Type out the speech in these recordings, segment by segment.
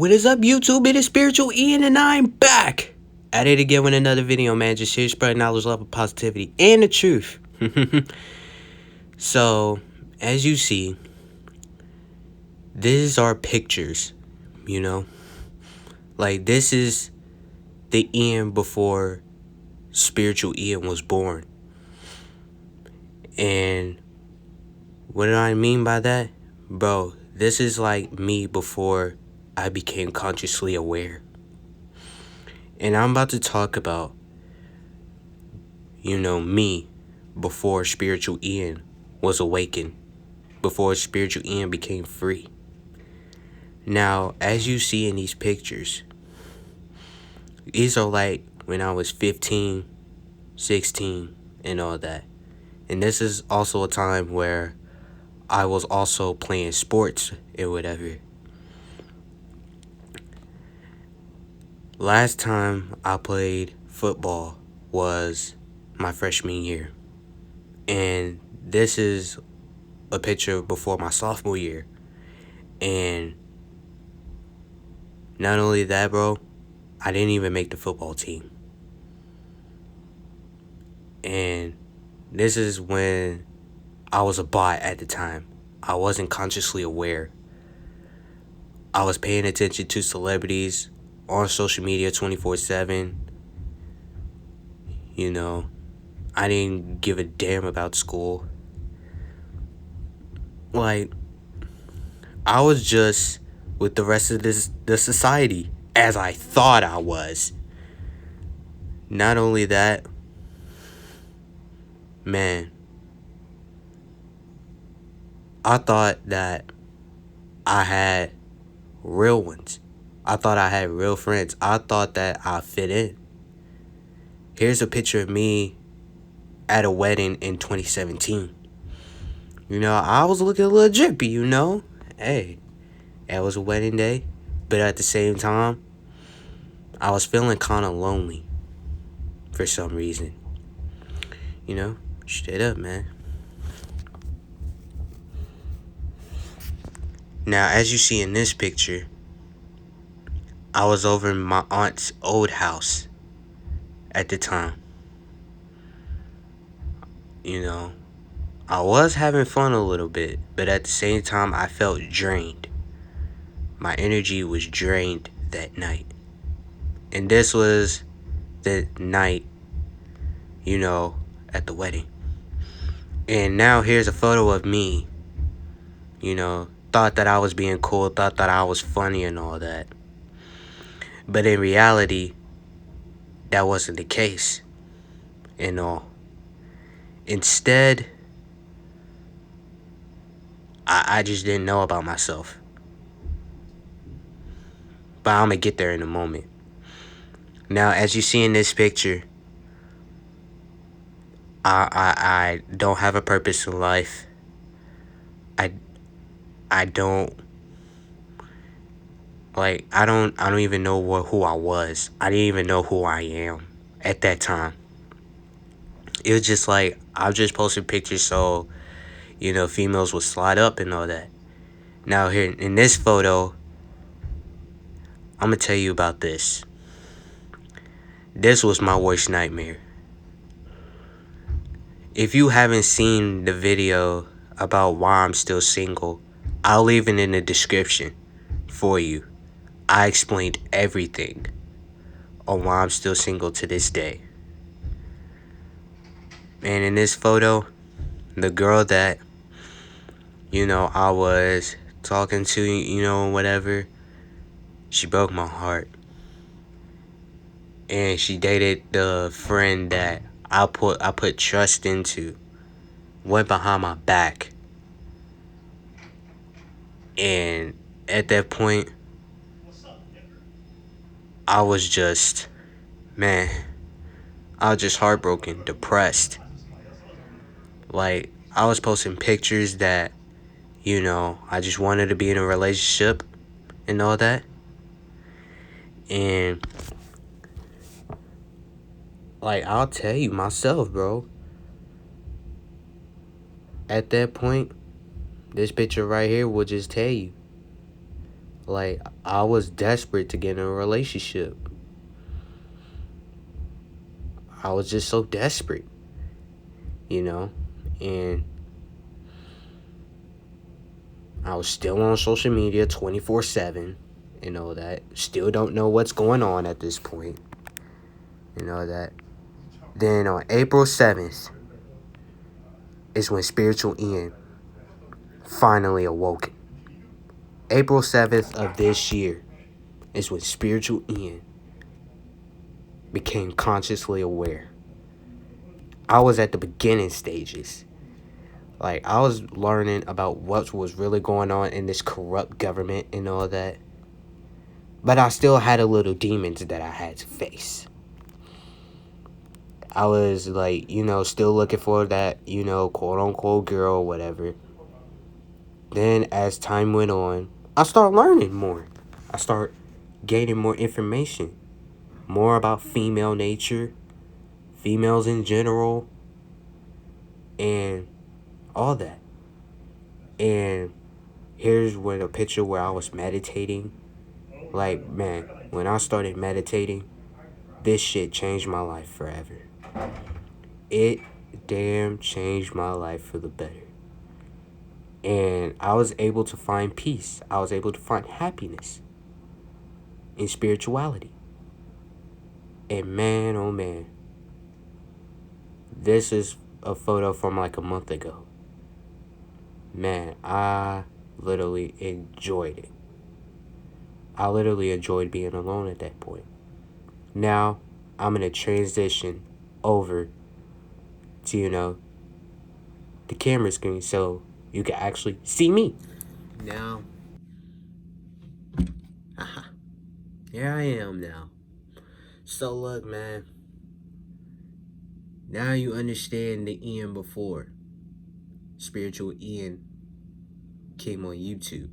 What is up, YouTube? It is Spiritual Ian, and I'm back at it again with another video, man. Just here spreading knowledge, love, and positivity, and the truth. So, as you see, these are pictures, you know? Like, this is the Ian before Spiritual Ian was born. And what do I mean by that? Bro, this is like me before I became consciously aware. And I'm about to talk about, me before Spiritual Ian was awakened, before Spiritual Ian became free. Now, as you see in these pictures, these are like when I was 15, 16, and all that. And this is also a time where I was also playing sports and whatever. Last time I played football was my freshman year. And this is a picture before my sophomore year. And not only that, bro, I didn't even make the football team. And this is when I was a bot at the time. I wasn't consciously aware. I was paying attention to celebrities on social media 24/7. I didn't give a damn about school. Like, I was just with the rest of the society, as I thought I was. Not only that, man, I thought that I had real ones. I thought I had real friends. I thought that I fit in. Here's a picture of me at a wedding in 2017. I was looking a little drippy, Hey, it was a wedding day. But at the same time, I was feeling kind of lonely for some reason. Straight up, man. Now, as you see in this picture, I was over in my aunt's old house at the time. I was having fun a little bit, but at the same time, I felt drained. My energy was drained that night. And this was the night, at the wedding. And now here's a photo of me, thought that I was being cool, thought that I was funny and all that. But in reality, that wasn't the case and all. Instead, I just didn't know about myself. But I'm going to get there in a moment. Now, as you see in this picture, I don't have a purpose in life. I don't even know who I was. I didn't even know who I am at that time. It was just like, I was just posting pictures so, females would slide up and all that. Now, here in this photo, I'm going to tell you about this. This was my worst nightmare. If you haven't seen the video about why I'm still single, I'll leave it in the description for you. I explained everything on why I'm still single to this day. And in this photo, the girl that, I was talking to, whatever, she broke my heart. And she dated the friend that I put trust into, went behind my back. And at that point, I was just, I was just heartbroken, depressed. Like, I was posting pictures that, I just wanted to be in a relationship and all that. And, like, I'll tell you myself, bro. At that point, this picture right here will just tell you. Like, I was desperate to get in a relationship. I was just so desperate, you know? And I was still on social media 24/7 and all that. Still don't know what's going on at this point. You know that. Then on April 7th is when Spiritual Ian finally awoken. April 7th of this year is when Spiritual Ian became consciously aware. I was at the beginning stages. Like, I was learning about what was really going on in this corrupt government and all that. But I still had a little demons that I had to face. I was like, still looking for that, quote unquote girl or whatever. Then as time went on, I started learning more. I started gaining more information. More about female nature, females in general, and all that. And here's where the picture where I was meditating. Like, man, when I started meditating, this shit changed my life forever. It damn changed my life for the better. And I was able to find peace. I was able to find happiness in spirituality. And man, oh man, this is a photo from like a month ago. Man, I literally enjoyed it. I literally enjoyed being alone at that point. Now, I'm going to transition over to, the camera screen so you can actually see me. Now, here I am now. So look, man. Now you understand the Ian before. Spiritual Ian came on YouTube.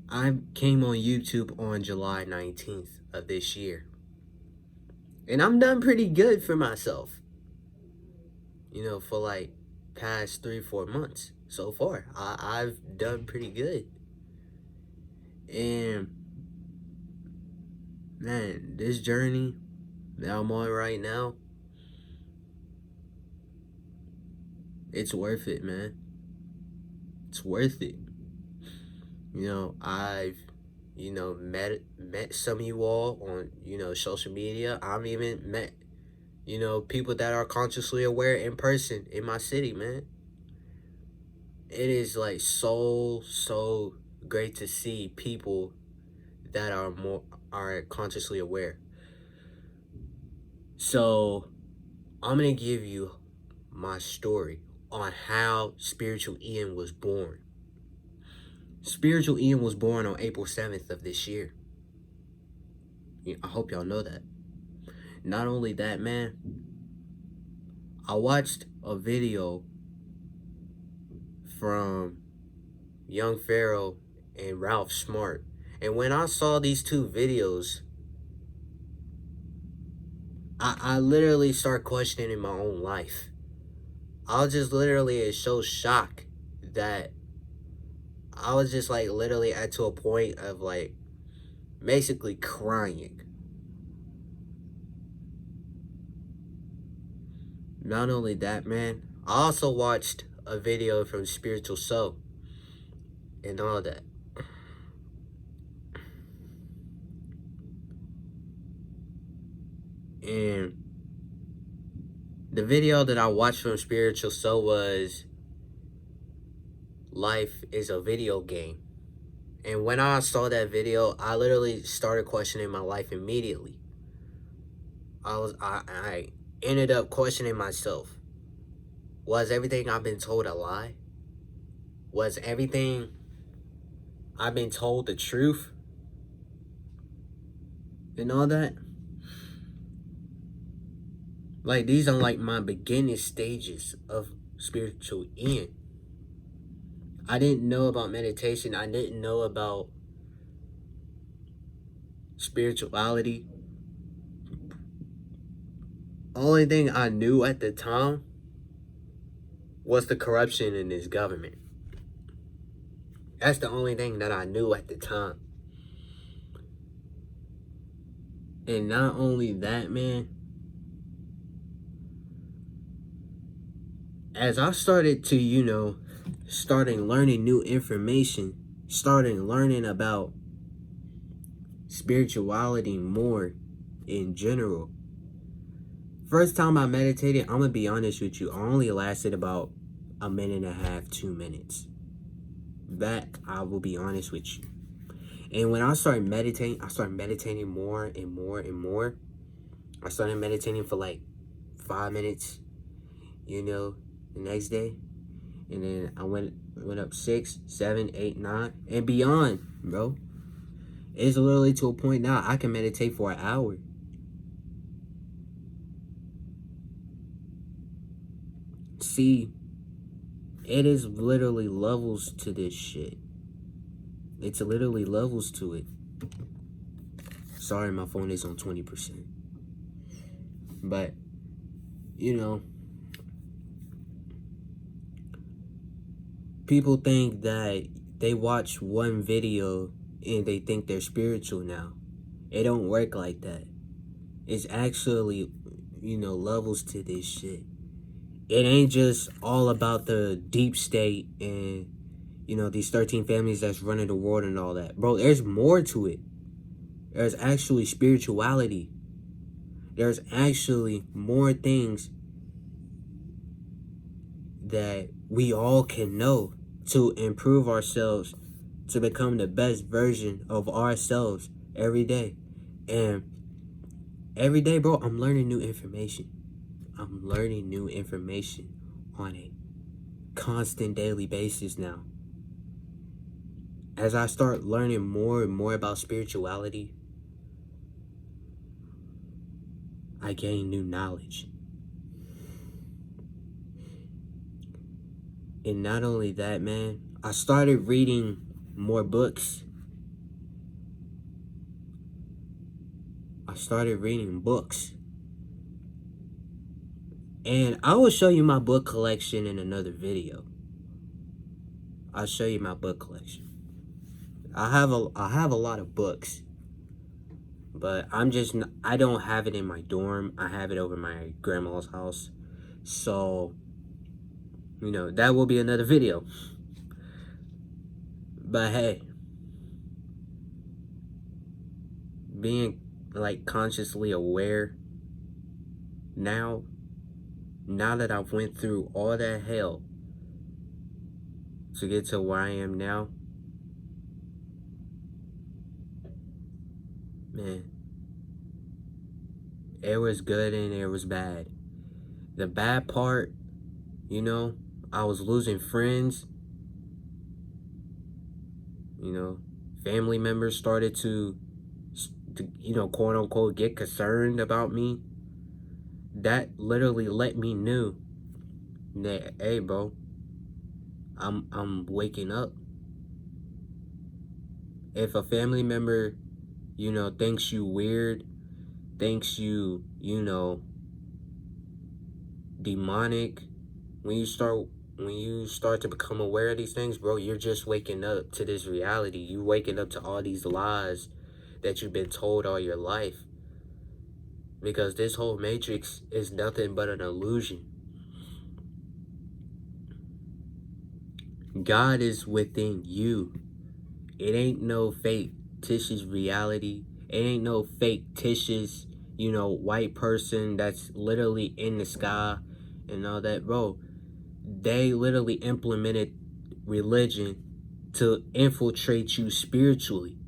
I came on YouTube on July 19th of this year. And I'm done pretty good for myself. For like past 3-4 months so far. I've done pretty good. And man, this journey that I'm on right now, it's worth it, man. It's worth it. I've met some of you all on social media. I've even met people that are consciously aware in person in my city, man. It is like so great to see people that are consciously aware. So I'm gonna give you my story on how Spiritual Ian was born. Spiritual Ian was born on April 7th of this year. I hope y'all know that. Not only that, man, I watched a video from Young Pharaoh and Ralph Smart. And when I saw these two videos, I literally start questioning my own life. I was just literally so shocked that I was just like literally to a point of like basically crying. Not only that, man, I also watched a video from Spiritual Soul and all that. And the video that I watched from Spiritual Soul was Life is a Video Game. And when I saw that video, I literally started questioning my life immediately. I ended up questioning myself. Was everything I've been told a lie? Was everything I've been told the truth? And all that? Like, these are like my beginning stages of Spiritual Ian. I didn't know about meditation. I didn't know about spirituality. Only thing I knew at the time was the corruption in this government. That's the only thing that I knew at the time. And not only that, man, as I started to, starting learning new information, starting learning about spirituality more in general. First time I meditated, I'm gonna be honest with you, I only lasted about a minute and a half, 2 minutes. That I will be honest with you. And when I started meditating more and more and more. I started meditating for like 5 minutes, the next day. And then I went up 6, 7, 8, 9, and beyond, bro. It's literally to a point now I can meditate for an hour. See, it is literally levels to this shit. It's literally levels to it. Sorry, my phone is on 20%. But, people think that they watch one video and they think they're spiritual now. It don't work like that. It's actually, levels to this shit. It ain't just all about the deep state and, these 13 families that's running the world and all that. Bro, there's more to it. There's actually spirituality. There's actually more things that we all can know to improve ourselves, to become the best version of ourselves every day. And every day, bro, I'm learning new information. I'm learning new information on a constant daily basis now. As I start learning more and more about spirituality, I gain new knowledge. And not only that, man, I started reading more books. And I will show you my book collection in another video. I'll show you my book collection. I have a lot of books. But I don't have it in my dorm. I have it over my grandma's house. So, that will be another video. But hey, being consciously aware now that I've went through all that hell to get to where I am now, man, it was good and it was bad. The bad part, I was losing friends. Family members started to quote unquote get concerned about me. That literally let me know that, hey, bro, I'm waking up. If a family member, thinks you weird, thinks you, demonic, when you start to become aware of these things, bro, you're just waking up to this reality. You waking up to all these lies that you've been told all your life. Because this whole matrix is nothing but an illusion. God is within you. It ain't no fake fictitious reality. It ain't no fictitious, white person that's literally in the sky and all that, bro. They literally implemented religion to infiltrate you spiritually.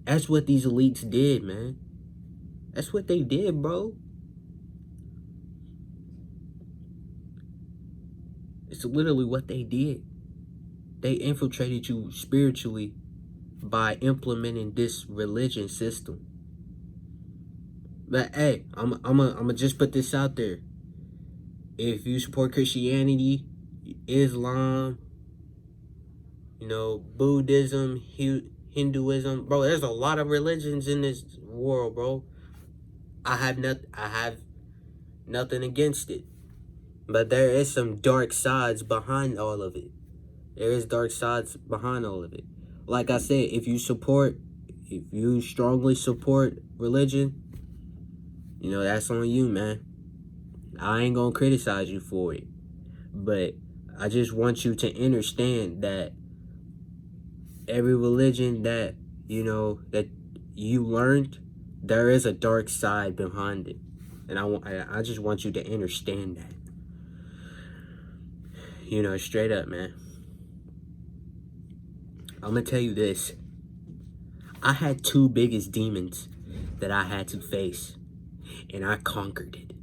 That's what these elites did, man. That's what they did, bro. It's literally what they did. They infiltrated you spiritually by implementing this religion system. But hey, I'm gonna just put this out there. If you support Christianity, Islam, Buddhism, Hinduism, bro, there's a lot of religions in this world, bro. I have nothing against it. But there is some dark sides behind all of it. There is dark sides behind all of it. Like I said, if you strongly support religion, that's on you, man. I ain't gonna criticize you for it. But I just want you to understand that every religion that, that you learned, there is a dark side behind it. And I just want you to understand that. Straight up, man. I'm gonna tell you this. I had two biggest demons that I had to face, and I conquered it.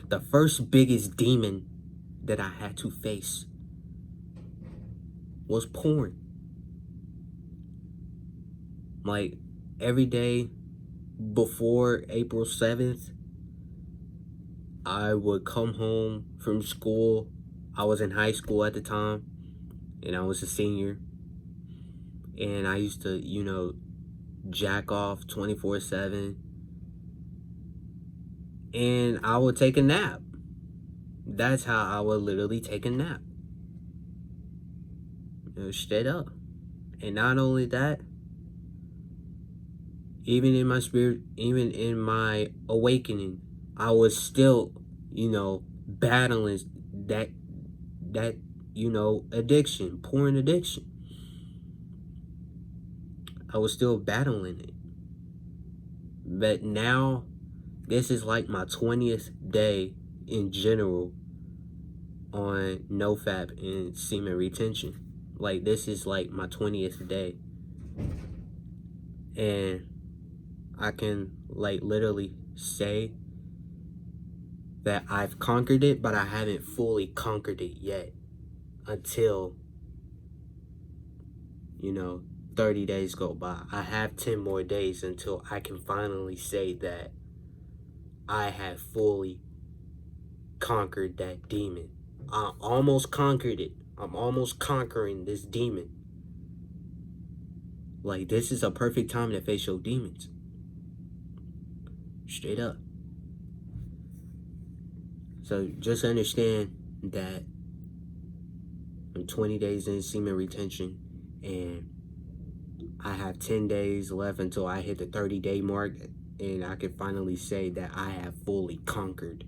The first biggest demon that I had to face was porn. Like, every day before April 7th, I would come home from school. I was in high school at the time, and I was a senior. And I used to, jack off 24/7. And I would take a nap. That's how I would literally take a nap. Straight up. And not only that, even in my spirit, even in my awakening, I was still, battling that addiction, porn addiction. I was still battling it. But now, this is like my 20th day in general on NoFap and semen retention. Like, this is like my 20th day. And I can, literally say that I've conquered it, but I haven't fully conquered it yet. Until, 30 days go by. I have 10 more days until I can finally say that I have fully conquered that demon. I almost conquered it. I'm almost conquering this demon. Like, this is a perfect time to face your demons. Straight up. So just understand that I'm 20 days in semen retention, and I have 10 days left until I hit the 30-day mark, and I can finally say that I have fully conquered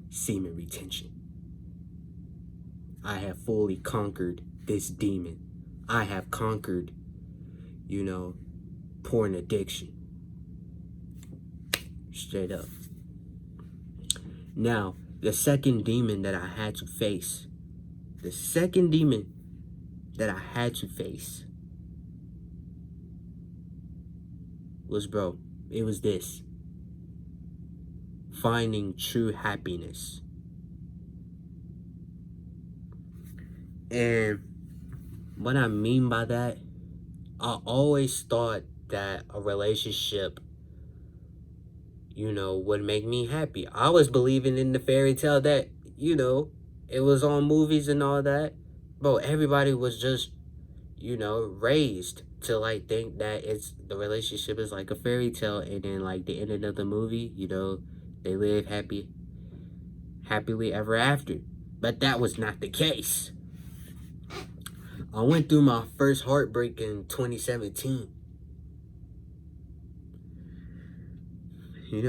semen retention. I have fully conquered this demon. I have conquered, porn addiction. Straight up. Now, the second demon that I had to face, was, it was this. Finding true happiness. And what I mean by that, I always thought that a relationship, would make me happy. I was believing in the fairy tale that, it was on movies and all that. Bro, everybody was just, raised to think that the relationship is like a fairy tale, and then the ending of the movie, they live happily ever after. But that was not the case. I went through my first heartbreak in 2017.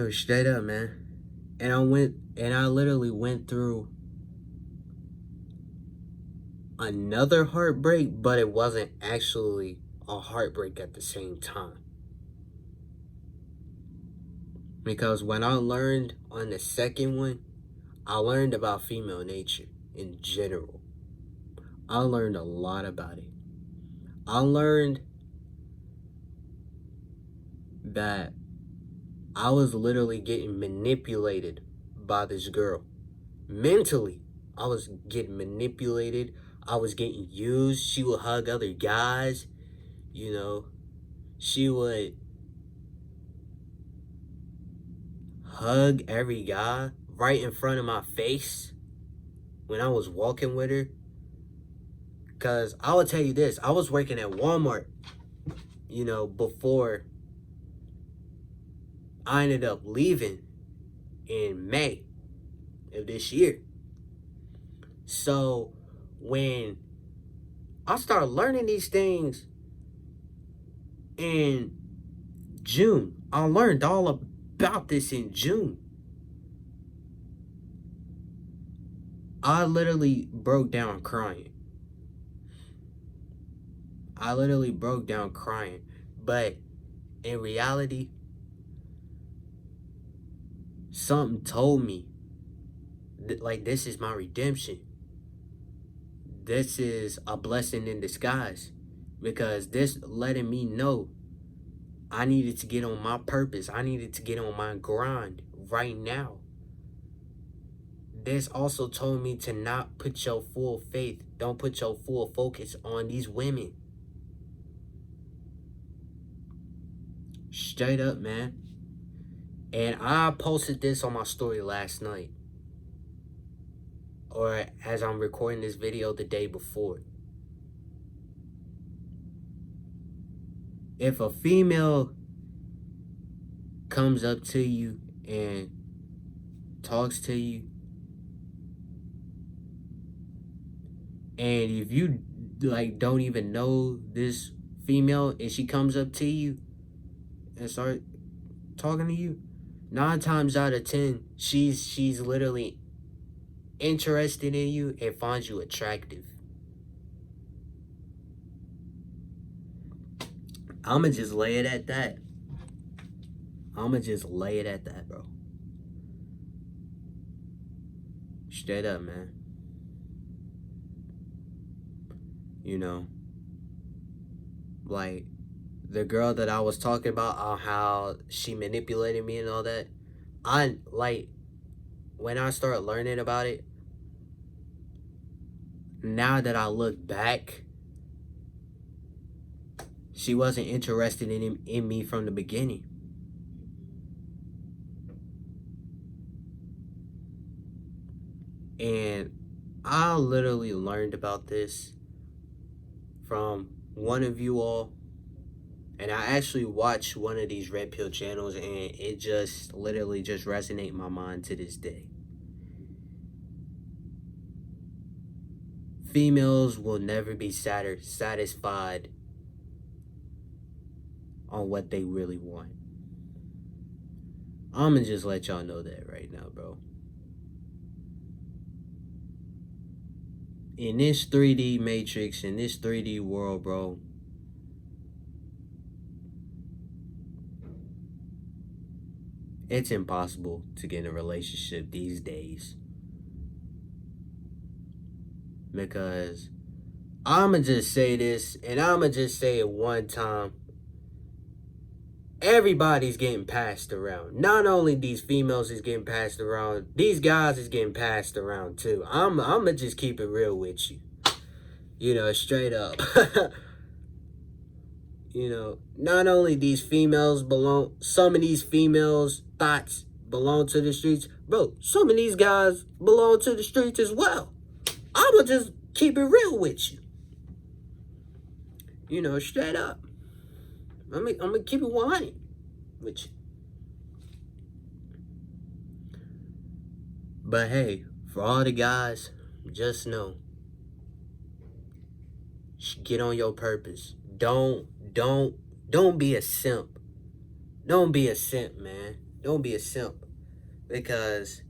Straight up, man. And I literally went through another heartbreak, but it wasn't actually a heartbreak at the same time. Because when I learned on the second one, I learned about female nature in general. I learned a lot about it. I learned that I was literally getting manipulated by this girl. Mentally, I was getting manipulated. I was getting used. She would hug other guys. She would hug every guy right in front of my face when I was walking with her. Because I will tell you this, I was working at Walmart, before I ended up leaving in May of this year. So when I started learning these things in June, I learned all about this in June. I literally broke down crying. But in reality, something told me that, like, this is my redemption. This is a blessing in disguise, because this letting me know I needed to get on my purpose. I needed to get on my grind right now. This also told me to not put your full faith, don't put your full focus on these women. Straight up, man. And I posted this on my story last night, or as I'm recording this video the day before. If a female comes up to you and talks to you, and if you like don't even know this female and she comes up to you and start talking to you, 9 times out of 10 she's literally interested in you and finds you attractive. I'ma just lay it at that. Bro. Straight up, man. You know, like the girl that I was talking about, how she manipulated me and all that. I like, when I started learning about it, now that I look back, she wasn't interested in me from the beginning. And I literally learned about this from one of you all. And I actually watched one of these red pill channels, and it just literally just resonates in my mind to this day. Females will never be satisfied on what they really want. I'ma just let y'all know that right now, bro. In this 3D matrix, in this 3D world, bro, it's impossible to get in a relationship these days. Because I'ma just say this, and I'ma just say it one time. Everybody's getting passed around. Not only these females is getting passed around, these guys is getting passed around too. I'ma just keep it real with you. You know, straight up. You know, not only these females some of these females' thoughts belong to the streets. Bro, some of these guys belong to the streets as well. I'ma just keep it real with you. You know, straight up. I'm gonna keep it 100 with you. But hey, for all the guys, just know, get on your purpose. Don't be a simp. Don't be a simp, man. Don't be a simp. Because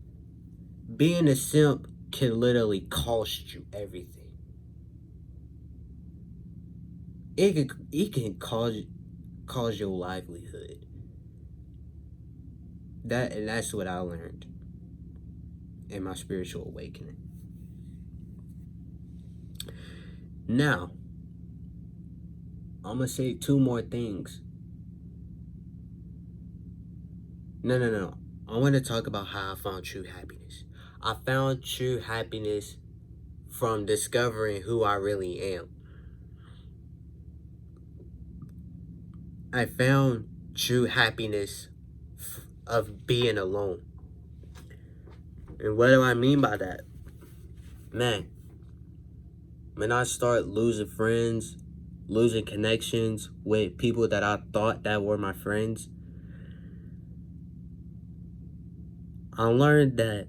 being a simp can literally cost you everything. It can cause your livelihood. That's what I learned in my spiritual awakening. Now, I'm gonna say 2 more things. No. I want to talk about how I found true happiness. I found true happiness from discovering who I really am. I found true happiness of being alone. And what do I mean by that? Man, when I start losing friends, losing connections with people that I thought that were my friends, I learned that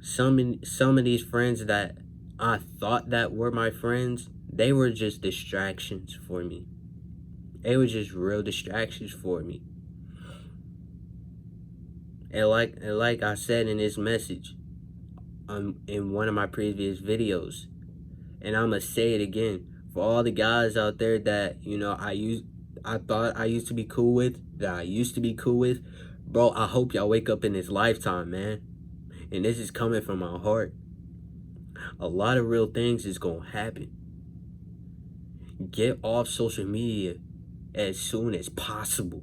some of these friends that I thought that were my friends, they were just distractions for me. They were just real distractions for me. And like I said in this message, in one of my previous videos, and I'm gonna say it again for all the guys out there that I thought I used to be cool with, bro. I hope y'all wake up in this lifetime, man. And this is coming from my heart. A lot of real things is gonna happen. Get off social media as soon as possible,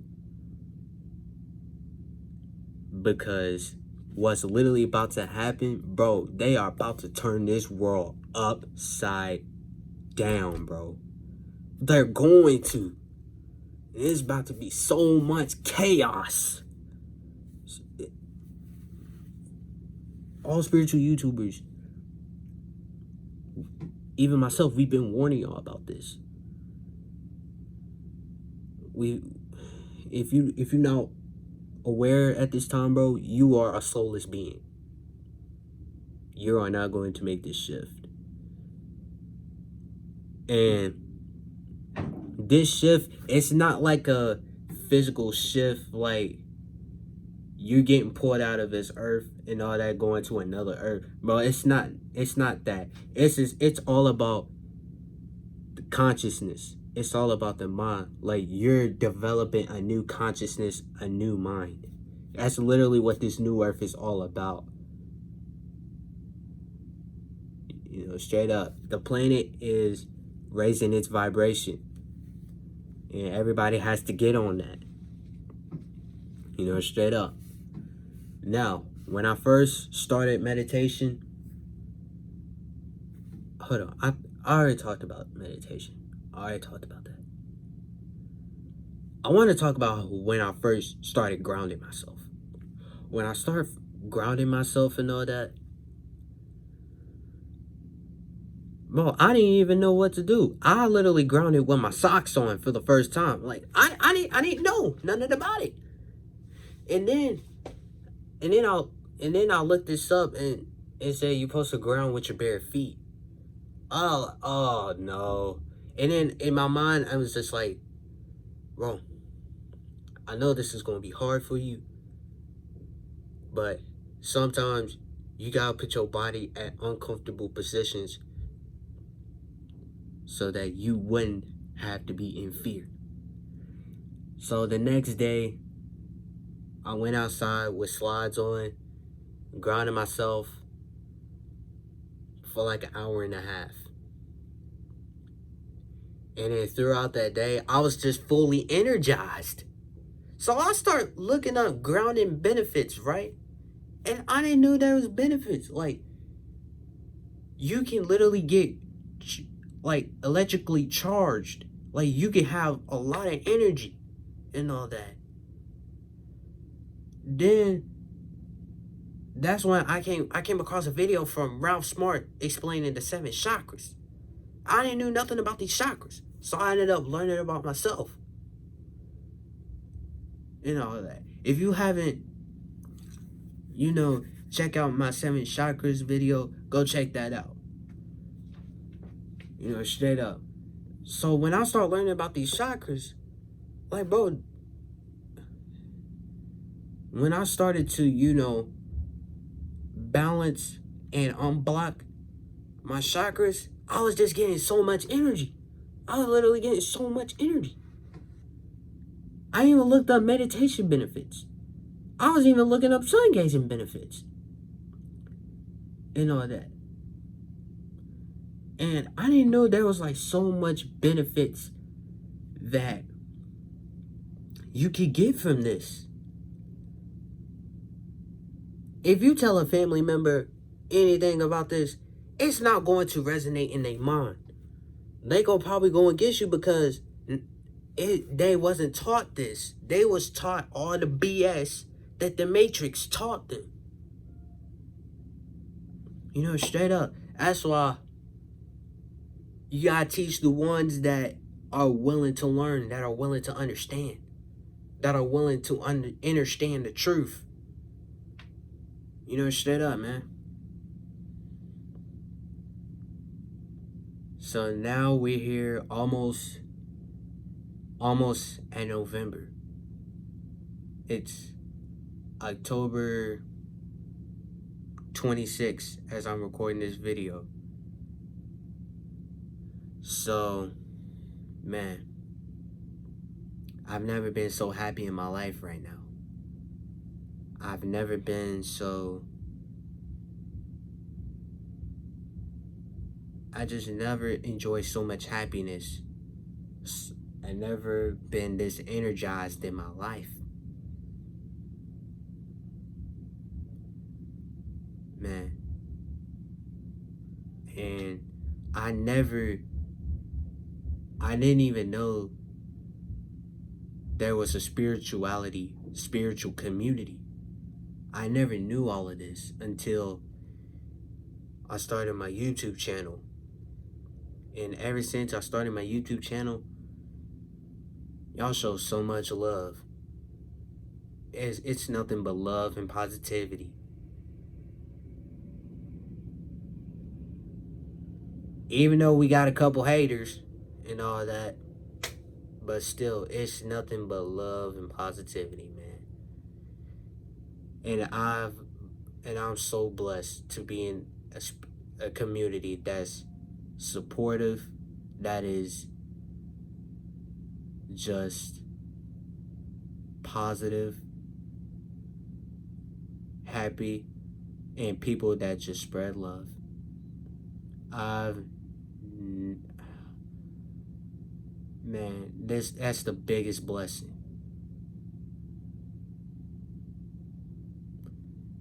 because what's literally about to happen, bro, they are about to turn this world upside down, bro. They're going to. It's about to be so much chaos. All spiritual YouTubers, even myself, we've been warning y'all about this. If you're not aware at this time, bro, you are a soulless being. You are not going to make this shift. And this shift, it's not like a physical shift, like you're getting pulled out of this earth and all that, going to another earth, bro. It's not that. It's all about the consciousness. It's all about the mind. Like, you're developing a new consciousness, a new mind. That's literally what this new earth is all about. Straight up, the planet is raising its vibration, and everybody has to get on that. Straight up. Now, when I first started meditation, hold on, I already talked about meditation. I already talked about that. I want to talk about when I first started grounding myself. When I started grounding myself and all that, bro, I didn't even know what to do. I literally grounded with my socks on for the first time. Like, I didn't know nothing about it. And then I looked this up, and it said you're supposed to ground with your bare feet. Oh no. And then in my mind, I was just like, bro, I know this is going to be hard for you, but sometimes you got to put your body at uncomfortable positions so that you wouldn't have to be in fear. So the next day, I went outside with slides on, grounded myself for like an hour and a half. And then throughout that day, I was just fully energized. So I start looking up grounding benefits, right? And I didn't know there was benefits. Like, you can literally get like electrically charged. Like, you can have a lot of energy and all that. Then that's when I came across a video from Ralph Smart explaining the 7 chakras. I didn't know nothing about these chakras, so I ended up learning about myself and all that. If you haven't, check out my 7 chakras video, go check that out. Straight up. So when I start learning about these chakras, like, bro, when I started to, balance and unblock my chakras, I was just getting so much energy. I was literally getting so much energy. I even looked up meditation benefits. I was even looking up sun gazing benefits and all that. And I didn't know there was like so much benefits that you could get from this. If you tell a family member anything about this, it's not going to resonate in their mind. They gonna probably go against you because they wasn't taught this. They was taught all the BS that the Matrix taught them. Straight up. That's why you gotta teach the ones that are willing to learn, that are willing to understand, that are willing to understand the truth. Straight up, man. So now we're here almost at November. It's October 26th as I'm recording this video. So, man, I've never been so happy in my life right now. I've never been so... I just never enjoyed so much happiness. I've never been this energized in my life. Man. And I didn't even know there was a spiritual community. I never knew all of this until I started my YouTube channel. And ever since I started my YouTube channel, y'all show so much love. It's nothing but love and positivity. Even though we got a couple haters and all that, but still, it's nothing but love and positivity, man. And I'm so blessed to be in a community that's supportive, that is just positive, happy, and people that just spread love. Man, that's the biggest blessing.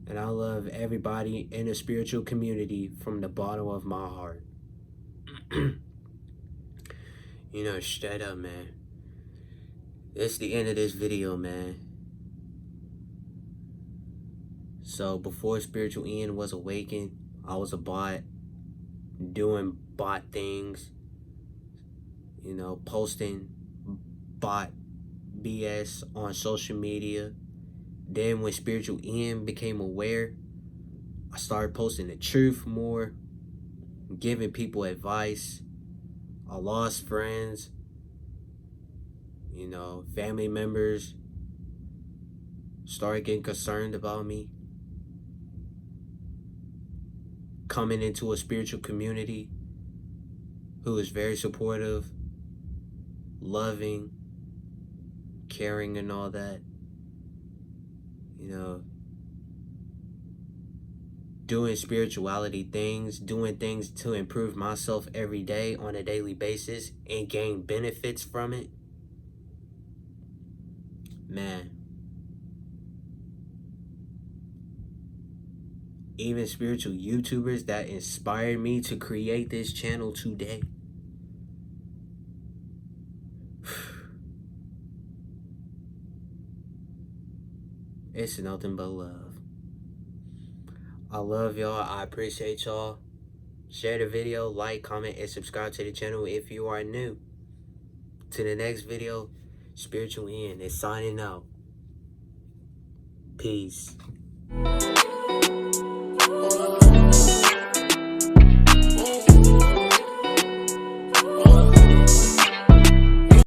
And I love everybody in the spiritual community from the bottom of my heart. You know, straight up, man. It's the end of this video, man. So before Spiritual Ian was awakened, I was a bot, doing bot things, you know, posting bot BS on social media. Then when Spiritual Ian became aware, I started posting the truth more, giving people advice. I lost friends, you know, family members started getting concerned about me. Coming into a spiritual community who is very supportive, loving, caring, and all that. You know, doing spirituality things, doing things to improve myself every day on a daily basis and gain benefits from it. Man. Even spiritual YouTubers that inspired me to create this channel today. It's nothing but love. I love y'all. I appreciate y'all. Share the video, like, comment, and subscribe to the channel if you are new. To the next video, Spiritual Ian is signing out. Peace.